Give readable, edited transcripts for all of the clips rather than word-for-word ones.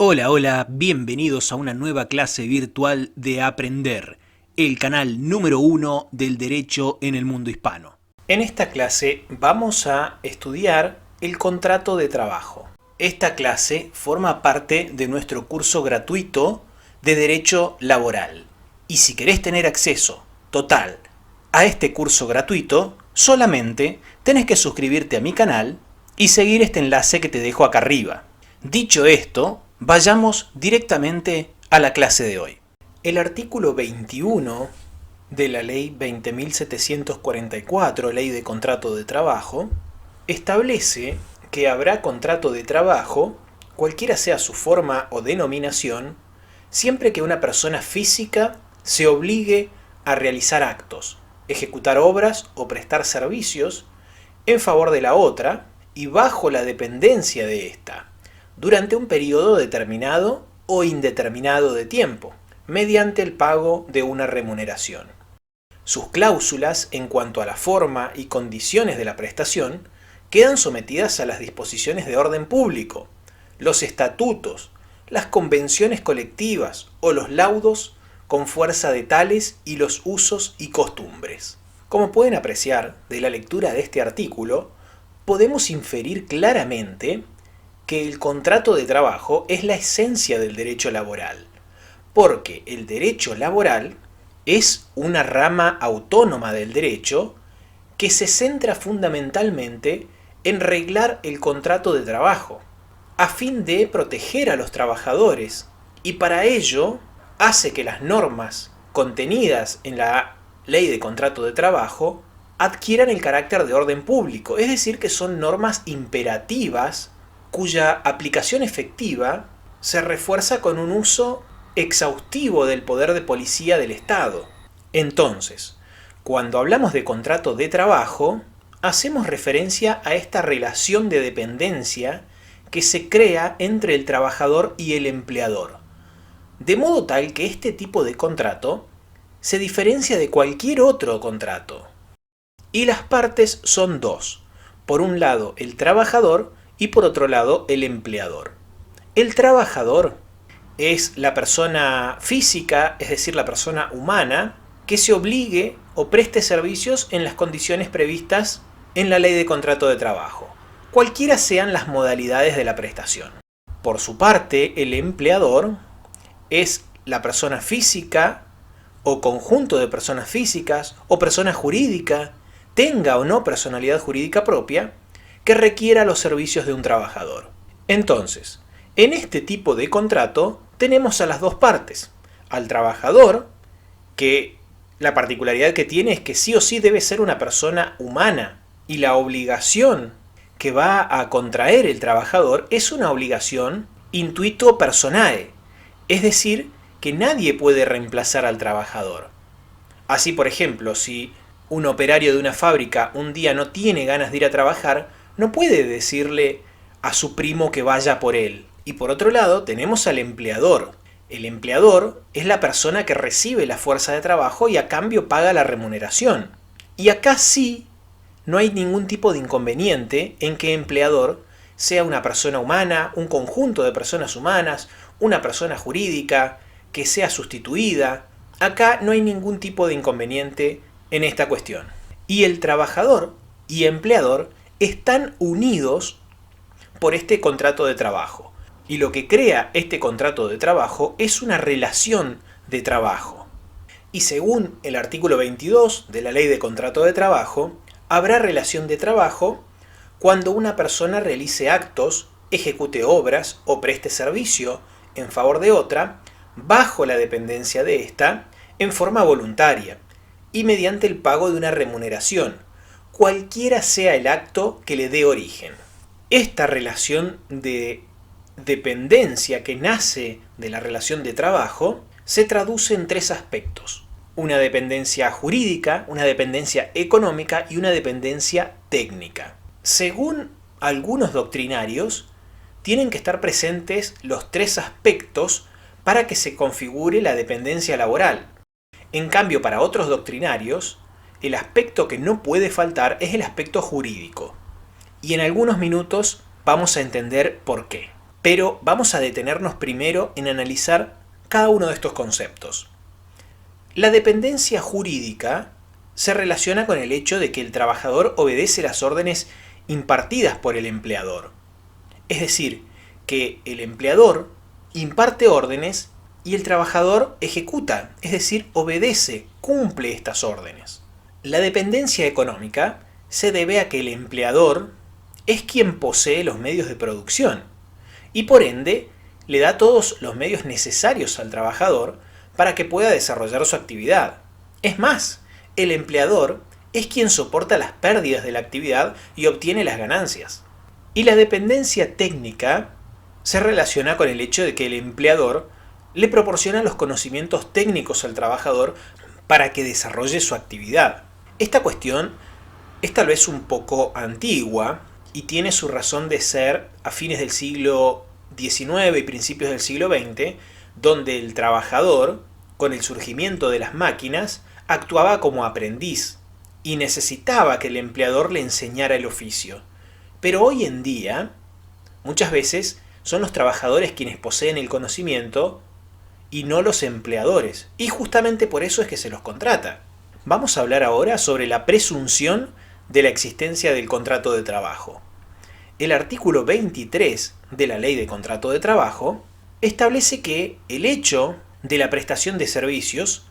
Hola, hola, bienvenidos a una nueva clase virtual de Aprender, el canal número 1 del derecho en el mundo hispano. En esta clase vamos a estudiar el contrato de trabajo. Esta clase forma parte de nuestro curso gratuito de Derecho Laboral. Y si querés tener acceso total a este curso gratuito, solamente tenés que suscribirte a mi canal y seguir este enlace que te dejo acá arriba. Dicho esto, vayamos directamente a la clase de hoy. El artículo 21 de la Ley 20.744, Ley de Contrato de Trabajo, establece que habrá contrato de trabajo, cualquiera sea su forma o denominación, siempre que una persona física se obligue a realizar actos, ejecutar obras o prestar servicios en favor de la otra y bajo la dependencia de ésta, durante un periodo determinado o indeterminado de tiempo, mediante el pago de una remuneración. Sus cláusulas en cuanto a la forma y condiciones de la prestación quedan sometidas a las disposiciones de orden público, los estatutos, las convenciones colectivas o los laudos con fuerza de tales y los usos y costumbres. Como pueden apreciar de la lectura de este artículo, podemos inferir claramente que el contrato de trabajo es la esencia del derecho laboral, porque el derecho laboral es una rama autónoma del derecho que se centra fundamentalmente en reglar el contrato de trabajo, a fin de proteger a los trabajadores, y para ello hace que las normas contenidas en la Ley de Contrato de Trabajo adquieran el carácter de orden público, es decir, que son normas imperativas cuya aplicación efectiva se refuerza con un uso exhaustivo del poder de policía del Estado. Entonces, cuando hablamos de contrato de trabajo, hacemos referencia a esta relación de dependencia que se crea entre el trabajador y el empleador, de modo tal que este tipo de contrato se diferencia de cualquier otro contrato. Y las partes son dos: por un lado el trabajador y por otro lado el empleador. El trabajador es la persona física, es decir, la persona humana, que se obligue o preste servicios en las condiciones previstas en la Ley de Contrato de Trabajo, cualquiera sean las modalidades de la prestación. Por su parte, el empleador es la persona física o conjunto de personas físicas o persona jurídica, tenga o no personalidad jurídica propia, que requiera los servicios de un trabajador. Entonces, en este tipo de contrato tenemos a las dos partes: al trabajador, que la particularidad que tiene es que sí o sí debe ser una persona humana, y la obligación que va a contraer el trabajador es una obligación intuito personae, es decir, que nadie puede reemplazar al trabajador. Así, por ejemplo, si un operario de una fábrica un día no tiene ganas de ir a trabajar, no puede decirle a su primo que vaya por él. Y por otro lado tenemos al empleador. El empleador es la persona que recibe la fuerza de trabajo y a cambio paga la remuneración. Y acá sí no hay ningún tipo de inconveniente en que empleador sea una persona humana, un conjunto de personas humanas, una persona jurídica, que sea sustituida. Acá no hay ningún tipo de inconveniente en esta cuestión. Y el trabajador y empleador están unidos por este contrato de trabajo. Y lo que crea este contrato de trabajo es una relación de trabajo. Y según el artículo 22 de la Ley de Contrato de Trabajo, habrá relación de trabajo cuando una persona realice actos, ejecute obras o preste servicio en favor de otra, bajo la dependencia de ésta, en forma voluntaria y mediante el pago de una remuneración, cualquiera sea el acto que le dé origen. Esta relación de dependencia que nace de la relación de trabajo se traduce en tres aspectos: una dependencia jurídica, una dependencia económica y una dependencia técnica. Según algunos doctrinarios, tienen que estar presentes los tres aspectos para que se configure la dependencia laboral. En cambio, para otros doctrinarios, el aspecto que no puede faltar es el aspecto jurídico. Y en algunos minutos vamos a entender por qué. Pero vamos a detenernos primero en analizar cada uno de estos conceptos. La dependencia jurídica se relaciona con el hecho de que el trabajador obedece las órdenes impartidas por el empleador. Es decir, que el empleador imparte órdenes y el trabajador ejecuta, es decir, obedece, cumple estas órdenes. La dependencia económica se debe a que el empleador es quien posee los medios de producción y por ende le da todos los medios necesarios al trabajador para que pueda desarrollar su actividad. Es más, el empleador es quien soporta las pérdidas de la actividad y obtiene las ganancias. Y la dependencia técnica se relaciona con el hecho de que el empleador le proporciona los conocimientos técnicos al trabajador para que desarrolle su actividad. Esta cuestión es tal vez un poco antigua y tiene su razón de ser a fines del siglo XIX y principios del siglo XX, donde el trabajador, con el surgimiento de las máquinas, actuaba como aprendiz y necesitaba que el empleador le enseñara el oficio. Pero hoy en día, muchas veces son los trabajadores quienes poseen el conocimiento y no los empleadores, y justamente por eso es que se los contrata. Vamos a hablar ahora sobre la presunción de la existencia del contrato de trabajo. El artículo 23 de la Ley de Contrato de Trabajo establece que el hecho de la prestación de servicios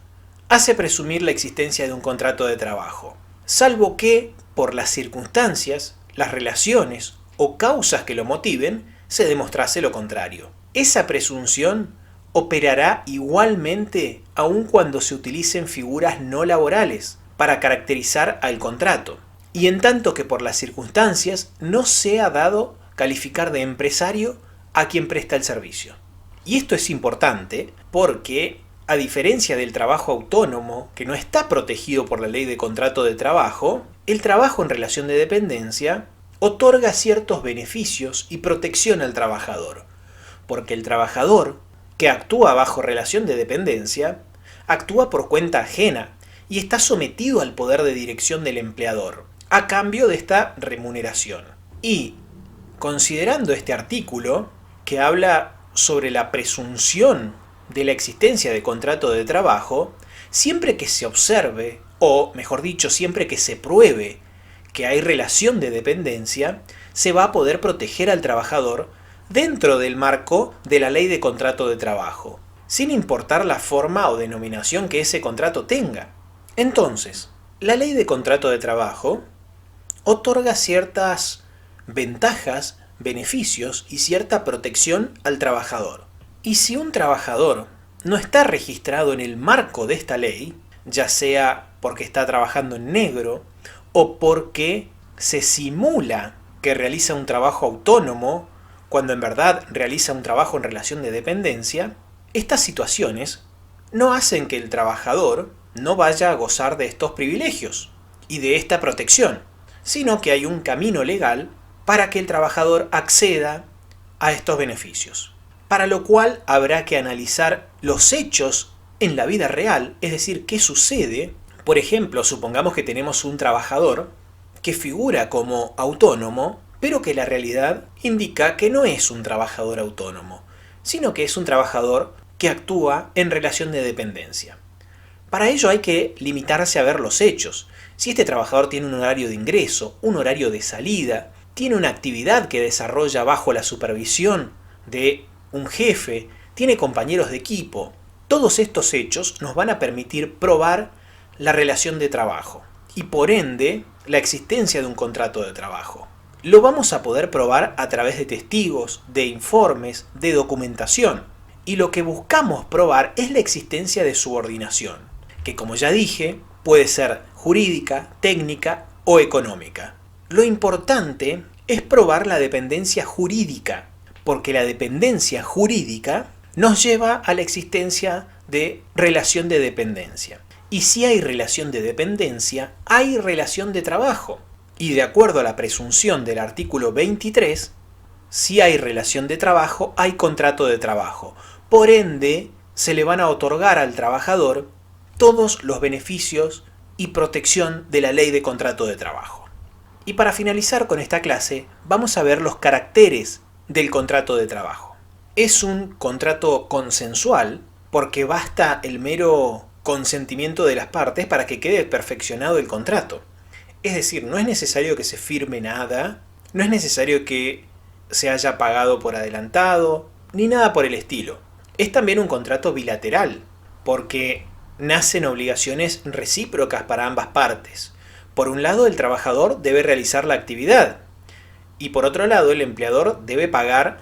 hace presumir la existencia de un contrato de trabajo, salvo que, por las circunstancias, las relaciones o causas que lo motiven, se demostrase lo contrario. Esa presunción operará igualmente aun cuando se utilicen figuras no laborales para caracterizar al contrato, y en tanto que por las circunstancias no sea dado calificar de empresario a quien presta el servicio. Y esto es importante porque, a diferencia del trabajo autónomo, que no está protegido por la Ley de Contrato de Trabajo, el trabajo en relación de dependencia otorga ciertos beneficios y protección al trabajador, porque el trabajador que actúa bajo relación de dependencia actúa por cuenta ajena y está sometido al poder de dirección del empleador, a cambio de esta remuneración. Y, considerando este artículo, que habla sobre la presunción de la existencia de contrato de trabajo, siempre que se observe, o mejor dicho, siempre que se pruebe que hay relación de dependencia, se va a poder proteger al trabajador dentro del marco de la Ley de Contrato de Trabajo, sin importar la forma o denominación que ese contrato tenga. Entonces, la Ley de Contrato de Trabajo otorga ciertas ventajas, beneficios y cierta protección al trabajador. Y si un trabajador no está registrado en el marco de esta ley, ya sea porque está trabajando en negro o porque se simula que realiza un trabajo autónomo cuando en verdad realiza un trabajo en relación de dependencia, estas situaciones no hacen que el trabajador no vaya a gozar de estos privilegios y de esta protección, sino que hay un camino legal para que el trabajador acceda a estos beneficios. Para lo cual habrá que analizar los hechos en la vida real, es decir, qué sucede. Por ejemplo, supongamos que tenemos un trabajador que figura como autónomo, pero que la realidad indica que no es un trabajador autónomo, sino que es un trabajador que actúa en relación de dependencia. Para ello hay que limitarse a ver los hechos. Si este trabajador tiene un horario de ingreso, un horario de salida, tiene una actividad que desarrolla bajo la supervisión de un jefe, tiene compañeros de equipo, todos estos hechos nos van a permitir probar la relación de trabajo y por ende la existencia de un contrato de trabajo. Lo vamos a poder probar a través de testigos, de informes, de documentación. Y lo que buscamos probar es la existencia de subordinación, que como ya dije, puede ser jurídica, técnica o económica. Lo importante es probar la dependencia jurídica, porque la dependencia jurídica nos lleva a la existencia de relación de dependencia. Y si hay relación de dependencia, hay relación de trabajo. Y de acuerdo a la presunción del artículo 23, si hay relación de trabajo, hay contrato de trabajo. Por ende, se le van a otorgar al trabajador todos los beneficios y protección de la Ley de Contrato de Trabajo. Y para finalizar con esta clase, vamos a ver los caracteres del contrato de trabajo. Es un contrato consensual porque basta el mero consentimiento de las partes para que quede perfeccionado el contrato. Es decir, no es necesario que se firme nada, no es necesario que se haya pagado por adelantado, ni nada por el estilo. Es también un contrato bilateral, porque nacen obligaciones recíprocas para ambas partes. Por un lado, el trabajador debe realizar la actividad, y por otro lado, el empleador debe pagar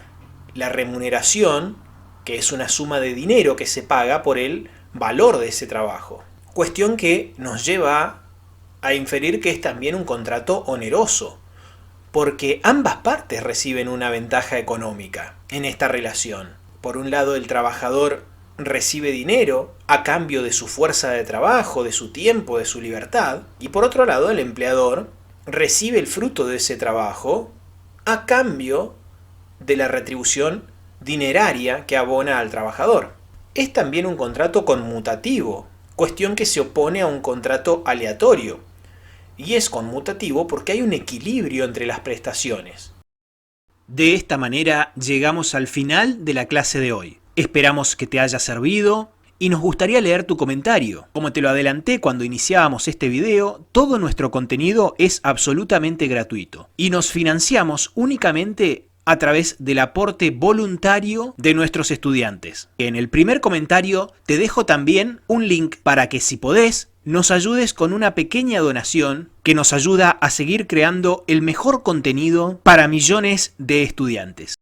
la remuneración, que es una suma de dinero que se paga por el valor de ese trabajo. Cuestión que nos lleva a inferir que es también un contrato oneroso, porque ambas partes reciben una ventaja económica en esta relación. Por un lado, el trabajador recibe dinero a cambio de su fuerza de trabajo, de su tiempo, de su libertad, y por otro lado, el empleador recibe el fruto de ese trabajo a cambio de la retribución dineraria que abona al trabajador. Es también un contrato conmutativo, cuestión que se opone a un contrato aleatorio. Y es conmutativo porque hay un equilibrio entre las prestaciones. De esta manera llegamos al final de la clase de hoy. Esperamos que te haya servido y nos gustaría leer tu comentario. Como te lo adelanté cuando iniciábamos este video, todo nuestro contenido es absolutamente gratuito y nos financiamos únicamente a través del aporte voluntario de nuestros estudiantes. En el primer comentario te dejo también un link para que, si podés, nos ayudes con una pequeña donación que nos ayuda a seguir creando el mejor contenido para millones de estudiantes.